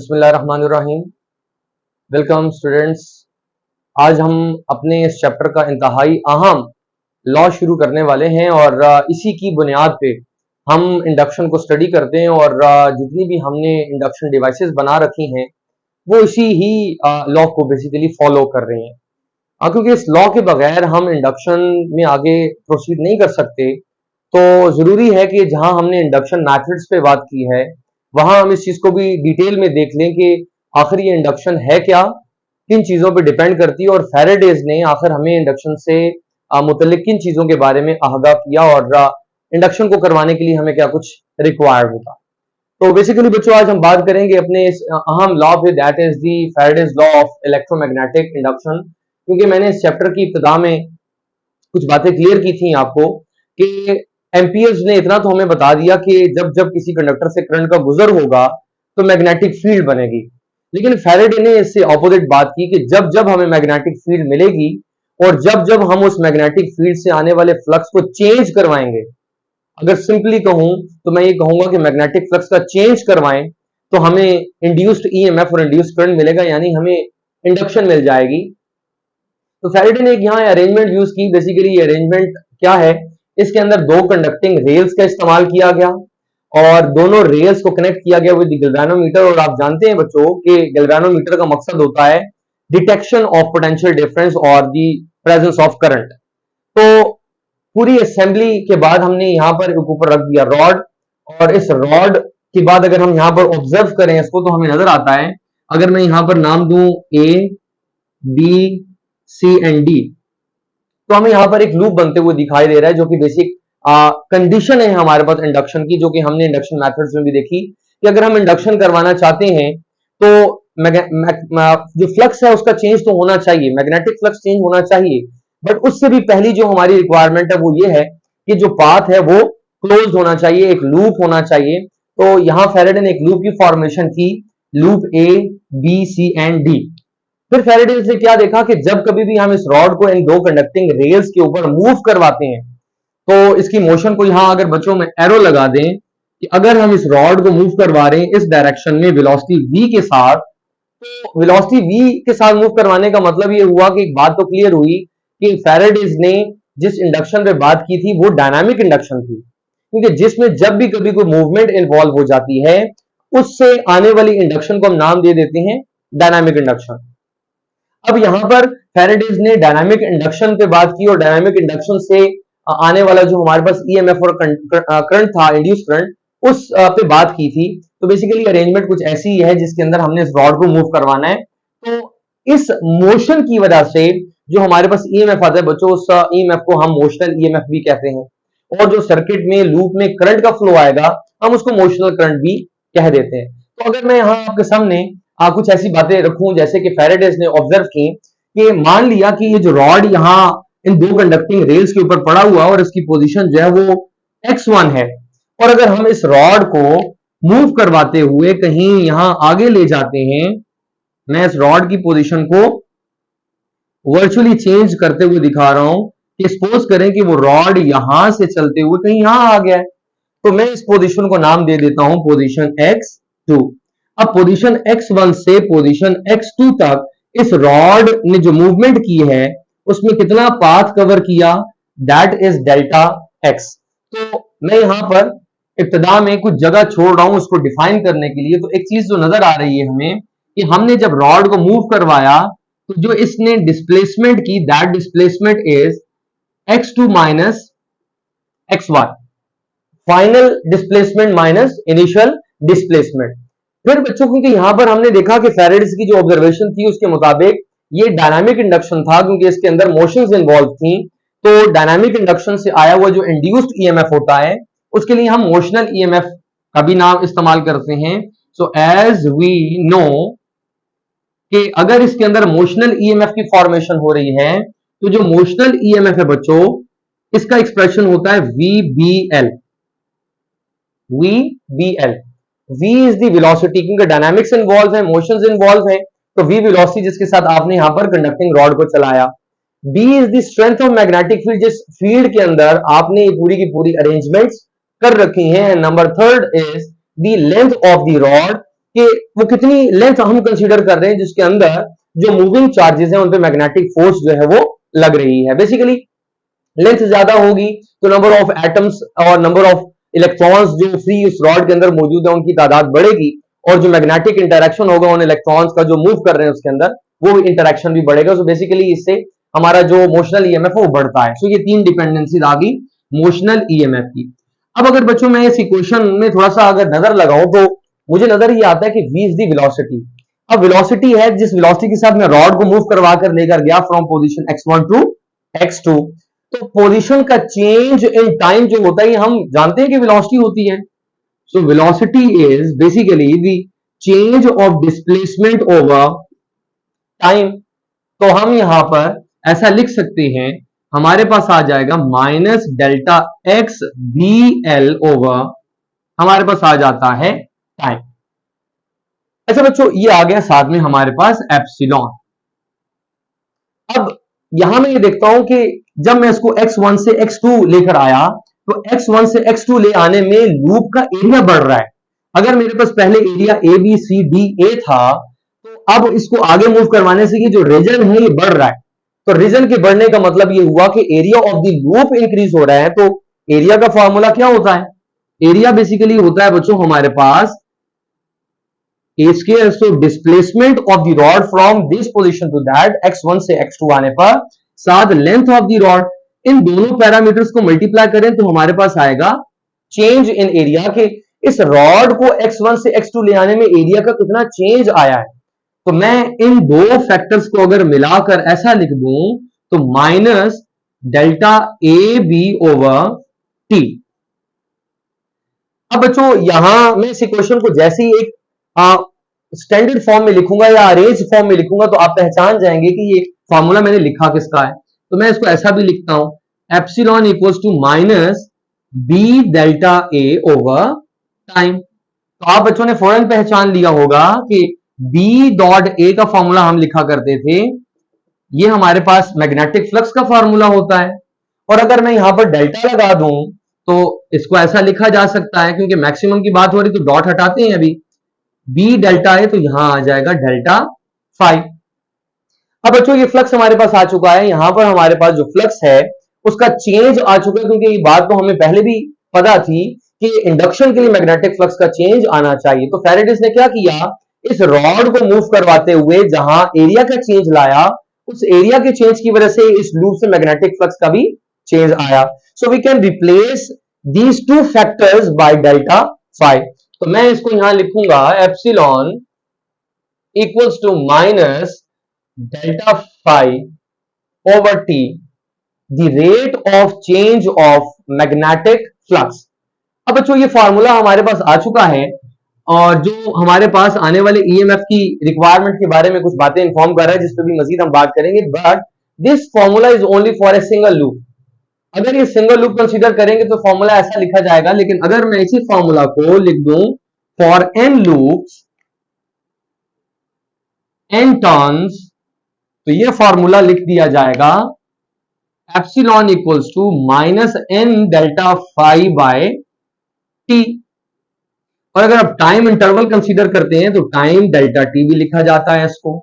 बिस्मिल्लाहिर्रहमानिर्रहीम। Welcome students. आज हम अपने इस चैप्टर का इंतहाई अहम लॉ शुरू करने वाले हैं और इसी की बुनियाद पे हम इंडक्शन को स्टडी करते हैं और जितनी भी हमने इंडक्शन डिवाइसेस बना रखी हैं वो इसी ही लॉ को बेसिकली फॉलो कर रहे हैं। क्योंकि इस लॉ के बगैर हम इंडक्शन में आगे प्रोसीड नहीं कर सकते, तो जरूरी है कि जहां हमने इंडक्शन मैथड्स पे बात की है वहां हम इस चीज को भी डिटेल में देख लें कि आखिर ये इंडक्शन है क्या, किन चीजों पे डिपेंड करती है और फैराडेज ने आखिर हमें इंडक्शन से मुतल्लिक किन चीजों के बारे में आगाह किया और इंडक्शन को करवाने के लिए हमें क्या कुछ रिक्वायर्ड होगा। तो बेसिकली बच्चों आज हम बात करेंगे अपने इस अहम लॉ पे, that is the Faraday's law of electromagnetic induction. क्योंकि मैंने इस चैप्टर की इब्तिदा में कुछ बातें क्लियर की थी आपको कि एम्पियर्स ने इतना तो हमें बता दिया कि जब जब किसी कंडक्टर से करंट का गुजर होगा तो मैग्नेटिक फील्ड बनेगी, लेकिन फैराडे ने इससे ऑपोजिट बात की कि जब जब हमें मैग्नेटिक फील्ड मिलेगी और जब जब हम उस मैग्नेटिक फील्ड से आने वाले फ्लक्स को चेंज करवाएंगे, अगर सिंपली कहूं तो मैं ये कहूंगा कि मैग्नेटिक फ्लक्स का चेंज करवाएं तो हमें इंड्यूस्ड ईएमएफ और इंड्यूस्ड करंट मिलेगा, यानी हमें इंडक्शन मिल जाएगी। तो फैराडे ने एक यहाँ अरेंजमेंट यूज की। बेसिकली ये अरेंजमेंट क्या है, इसके अंदर दो कंडक्टिंग रेल्स का इस्तेमाल किया गया और दोनों रेल्स को कनेक्ट किया गया विद गैल्वेनोमीटर। और आप जानते हैं बच्चों कि गैल्वेनोमीटर का मकसद होता है डिटेक्शन ऑफ पोटेंशियल डिफरेंस और दी प्रेजेंस ऑफ करंट। तो पूरी असेंबली के बाद हमने यहाँ पर ऊपर रख दिया रॉड, और इस रॉड के बाद अगर हम यहाँ पर ऑब्जर्व करें इसको तो हमें नजर आता है, अगर मैं यहाँ पर नाम दूं A B C and D, तो हमें यहाँ पर एक लूप बनते हुए दिखाई दे रहा है जो कि बेसिक कंडीशन है हमारे पास इंडक्शन की, जो कि हमने इंडक्शन मेथड्स में भी देखी कि अगर हम इंडक्शन करवाना चाहते हैं तो जो फ्लक्स है उसका चेंज तो होना चाहिए, मैग्नेटिक फ्लक्स चेंज होना चाहिए, बट उससे भी पहली जो हमारी रिक्वायरमेंट है वो ये है कि जो पाथ है वो क्लोज होना चाहिए, एक लूप होना चाहिए। तो यहाँ फैराडे ने एक लूप की फॉर्मेशन की, loop A B C and D. फिर फैराडे ने क्या देखा कि जब कभी भी हम इस रॉड को इन दो कंडक्टिंग रेल्स के ऊपर मूव करवाते हैं तो इसकी मोशन को यहां अगर बच्चों में एरो लगा दें कि अगर हम इस रॉड को मूव करवा रहे हैं इस डायरेक्शन में वेलोसिटी v के साथ, तो वेलोसिटी v के साथ मूव करवाने का मतलब ये हुआ कि एक बात तो क्लियर हुई कि फैराडेज ने जिस इंडक्शन पे बात की थी वो डायनामिक इंडक्शन थी, क्योंकि जिसमें जब भी कभी कोई मूवमेंट इन्वॉल्व हो जाती है उससे आने वाली इंडक्शन को हम नाम दे देते हैं डायनामिक इंडक्शन। अब यहां पर फैराडेज ने डायनामिक इंडक्शन पे बात की और डायनामिक इंडक्शन से आने वाला जो हमारे पास ईएमएफ और करंट था, इंड्यूस करंट, उस पे बात की थी। तो बेसिकली अरेंजमेंट कुछ ऐसी है जिसके अंदर हमने इस रॉड को मूव करवाना है। तो इस मोशन की वजह से जो हमारे पास ईएमएफ आता है बच्चों, उस ईएमएफ को हम मोशनल ईएमएफ भी कहते हैं, और जो सर्किट में लूप में करंट का फ्लो आएगा हम उसको मोशनल करंट भी कह देते हैं। तो अगर मैं यहाँ आपके सामने कुछ ऐसी बातें रखूं जैसे कि फैराडेज ने ऑब्जर्व की कि मान लिया कि ये जो रॉड यहाँ इन दो कंडक्टिंग रेल्स के ऊपर पड़ा हुआ और इसकी पोजीशन जो है वो x1 है, और अगर हम इस रॉड को मूव करवाते हुए कहीं यहां आगे ले जाते हैं, मैं इस रॉड की पोजीशन को वर्चुअली चेंज करते हुए दिखा रहा हूं कि सपोज करें कि वो रॉड यहां से चलते हुए कहीं यहां आ गया है, तो मैं इस पोजीशन को नाम दे देता हूं पोजीशन x2। अब पोजीशन x1 से पोजीशन x2 तक इस रॉड ने जो मूवमेंट की है उसमें कितना पाथ कवर किया, दैट इज डेल्टा x। तो मैं यहां पर इब्तिदा में कुछ जगह छोड़ रहा हूं उसको डिफाइन करने के लिए। तो एक चीज जो नजर आ रही है हमें कि हमने जब रॉड को मूव करवाया तो जो इसने डिस्प्लेसमेंट की, that displacement is x2 minus x1, final displacement minus initial displacement. फिर बच्चों क्योंकि यहां पर हमने देखा कि फैराडेज की जो ऑब्जर्वेशन थी उसके मुताबिक ये डायनामिक इंडक्शन था, क्योंकि इसके अंदर मोशंस इन्वॉल्व थी। तो डायनामिक इंडक्शन से आया हुआ जो इंड्यूस्ड ईएमएफ होता है उसके लिए हम मोशनल ईएमएफ का भी नाम इस्तेमाल करते हैं। सो एज वी नो कि अगर इसके अंदर मोशनल ईएमएफ की फॉर्मेशन हो रही है तो जो मोशनल ईएमएफ है बच्चों इसका एक्सप्रेशन होता है VBL। VBL, V is the velocity, क्योंकि डायनामिक्स इन्वॉल्व है, मोशंस इन्वॉल्व है, तो V वेलोसिटी जिसके साथ आपने यहां पर कंडक्टिंग रॉड को चलाया। B is the strength of magnetic field, जिस फील्ड के अंदर आपने ये पूरी की पूरी अरेंजमेंट्स कर रखी हैं। Number third is the length of the rod, कि वो कितनी लेंथ हम कंसीडर कर रहे हैं जिसके अंदर जो मूविंग चार्जेस हैं उन पे मैग्नेटिक फोर्स जो है वो लग रही है। बेसिकली लेंथ ज्यादा होगी तो नंबर ऑफ एटम्स और नंबर ऑफ इलेक्ट्रॉन्स जो फ्री उस रॉड के अंदर मौजूद है उनकी तादाद बढ़ेगी, और जो मैग्नेटिक इंटरेक्शन होगा उन इलेक्ट्रॉन्स का जो मूव कर रहे हैं उसके अंदर, वो इंटरेक्शन भी बढ़ेगा। सो बेसिकली इससे हमारा जो मोशनल ईएमएफ वो बढ़ता है। सो ये तीन डिपेंडेंसीज आ गई मोशनल ईएमएफ की। अब अगर बच्चों मैं इस इक्वेशन में थोड़ा सा अगर नजर लगाऊं तो मुझे नजर ये आता है कि v इज द वेलोसिटी। अब वेलोसिटी है जिस वेलोसिटी के साथ मैं रॉड को मूव करवा कर लेकर गया from position x1 to x2, तो पोजीशन का चेंज इन टाइम जो होता है हम जानते हैं कि वेलोसिटी होती है। So velocity is basically the change of displacement over time. तो हम यहां पर ऐसा लिख सकते हैं, हमारे पास आ जाएगा minus delta X B L over, हमारे पास आ जाता है टाइम। अच्छा बच्चों ये आ गया साथ में हमारे पास एप्सिलॉन। अब यहां मैं ये देखता हूं कि जब मैं इसको x1 से x2 लेकर आया तो x1 से x2 ले आने में लूप का एरिया बढ़ रहा है। अगर मेरे पास पहले area A B C D A था तो अब इसको आगे मूव करवाने से ये जो रीजन है ये बढ़ रहा है। तो रीजन के बढ़ने का मतलब ये हुआ कि area of the loop increase हो रहा है। तो एरिया का फॉर्मूला क्या होता है? एरिया बेसिकली होता है बच्चों हमारे पास a square, so displacement of the rod from this position to that, x1 से x2 आने पर, साथ लेंथ ऑफ द रॉड, इन दोनों पैरामीटर्स को मल्टीप्लाई करें तो हमारे पास आएगा चेंज इन एरिया के इस रॉड को x1 से x2 ले आने में एरिया का कितना चेंज आया है। तो मैं इन दो फैक्टर्स को अगर मिलाकर ऐसा लिख दूं तो minus delta A B over T. अब बच्चों यहां मैं इस इक्वेशन को जैसे ही एक स्टैंडर्ड फॉर्म में लिखूंगा या अरेंज फॉर्म में लिखूंगा तो आप पहचान जाएंगे कि ये फॉर्मूला मैंने लिखा किसका है। तो मैं इसको ऐसा भी लिखता हूं, epsilon equals to minus B delta A over time. तो आप बच्चों ने फौरन पहचान लिया होगा कि B डॉट ए का फॉर्मूला हम लिखा करते थे, ये हमारे पास मैग्नेटिक फ्लक्स का फॉर्मूला होता है। और अगर मैं यहां पर डेल्टा लगा दूं तो इसको ऐसा लिखा जा सकता है, क्योंकि मैक्सिमम की बात हो रही तो डॉट हटाते हैं अभी, B डेल्टा है तो यहां आ जाएगा डेल्टा 5। अब बच्चों ये फ्लक्स हमारे पास आ चुका है, यहां पर हमारे पास जो फ्लक्स है उसका चेंज आ चुका है, क्योंकि ये बात तो हमें पहले भी पता थी कि इंडक्शन के लिए मैग्नेटिक फ्लक्स का चेंज आना चाहिए। तो फैराडे ने क्या किया, इस रॉड को मूव करवाते हुए जहां एरिया का चेंज लाया, उस एरिया के चेंज की वजह से इस लूप से मैग्नेटिक फ्लक्स का भी चेंज आया। So we can replace these two factors by delta 5। तो मैं इसको यहां लिखूंगा epsilon equals to minus delta 5 over T, the rate of change of magnetic flux. अब बच्चों ये फॉर्मूला हमारे पास आ चुका है, और जो हमारे पास आने वाले ईएमएफ की रिक्वायरमेंट के बारे में कुछ बातें इन्फॉर्म कर रहा है जिस पर भी मजीद हम बात करेंगे। But this formula is only for a single loop. अगर ये सिंगल लूप कंसीडर करेंगे तो फॉर्मूला ऐसा लिखा जाएगा, लेकिन अगर मैं इसी फॉर्मूला को लिख दूं for N loops N turns, तो ये फॉर्मूला लिख दिया जाएगा epsilon equals to minus N delta 5 by T. और अगर आप टाइम इंटरवल कंसीडर करते हैं तो टाइम डेल्टा टी भी लिखा जाता है इसको।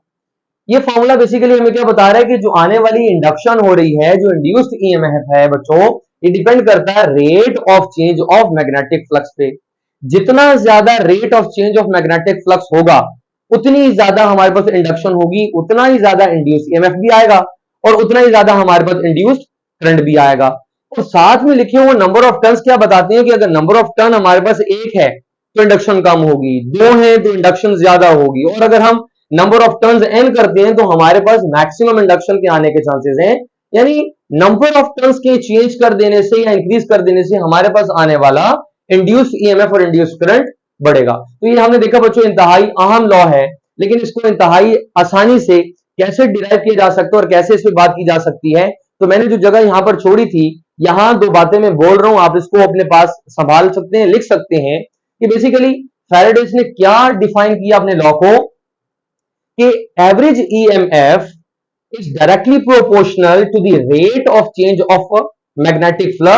ये फॉर्मूला बेसिकली हमें क्या बता रहा है कि जो आने वाली इंडक्शन हो रही है, जो इंड्यूस्ड ईएमएफ है बच्चों, ये डिपेंड करता है rate of change of magnetic flux पे। जितना ज्यादा rate of change of magnetic flux होगा उतनी ज्यादा हमारे पास इंडक्शन होगी, उतना ही ज्यादा इंड्यूस्ड ईएमएफ भी आएगा और उतना ही ज्यादा हमारे पास इंड्यूस्ड करंट भी आएगा। और साथ में लिखे हुए नंबर ऑफ टर्न्स क्या बताते हैं कि अगर नंबर ऑफ टर्न हमारे पास एक है तो इंडक्शन कम होगी, दो है तो इंडक्शन ज्यादा होगी, और अगर हम नंबर ऑफ टर्न्स एन करते हैं तो हमारे पास मैक्सिमम इंडक्शन के आने के चांसेस हैं। यानी नंबर ऑफ टर्न्स के चेंज कर देने से या इंक्रीज कर देने से हमारे पास आने वाला इंड्यूस्ड ईएमएफ और इंड्यूस्ड करंट बढ़ेगा। तो ये हमने देखा बच्चों इंतहाई अहम लॉ है, लेकिन इसको इंतहाई आसानी से कैसे डिराइव किया जा सकता है और कैसे इस पर बात की जा सकती है, तो मैंने जो जगह यहां पर छोड़ी थी, यहां दो बातें मैं बोल रहा हूं, आप इसको अपने पास संभाल सकते हैं, लिख सकते हैं कि बेसिकली फैराडे ने क्या डिफाइन किया अपने लॉ को, कि average EMF is directly proportional to the rate of change of magnetic flux